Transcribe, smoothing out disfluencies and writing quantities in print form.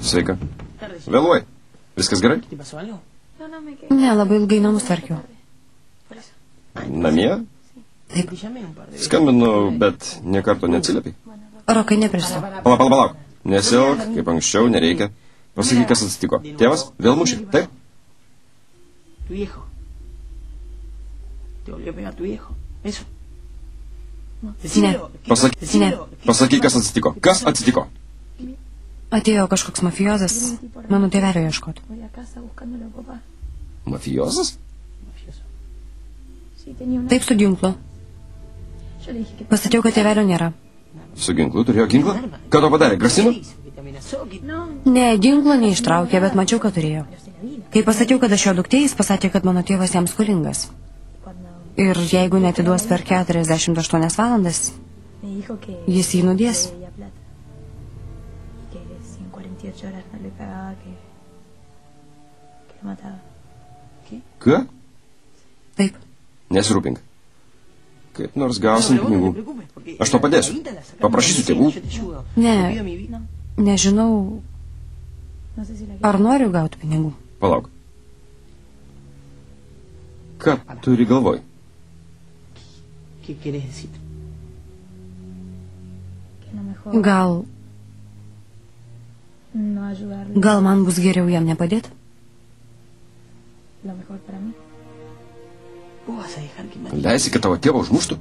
Sveika. Vėluoji. Viskas gerai? Ne, labai ilgai namus tvarkiau. Namie? Taip. Skambinu, bet niekarto neatsiliepi. Rokai, nepristu. Palauk. Nesielk, kaip anksčiau, nereikia. Pasakyk, kas atsitiko. Tėvas vėl mušė, taip? Ne. Pasakyk, kas atsitiko. Kas atsitiko? Atėjo kažkoks mafijozas mano tėvelio ieškoti. Mafijozas? Taip, su ginklu. Pasakiau, kad tėvelio nėra. Su ginklu? Turėjo ginklą? Ką to padarė? Grasino? Ne, ginklo neištraukė, bet mačiau, kad turėjo. Kai pasakiau, kad aš jo duktė, jis pasakė, kad mano tėvas jam skolingas. Ir jeigu netiduos per 48 valandas, jis jį nudės. Ką? Taip. Nesirūpink. Kaip nors gausim pinigų. Aš to padėsiu. Paprašysiu tėvų. Ne, nežinau, ar noriu gauti pinigų. Palauk. Ką turi galvoj? Gal man bus geriau jam nepadėti? Leisi, kad tavo tėvą užmuštų?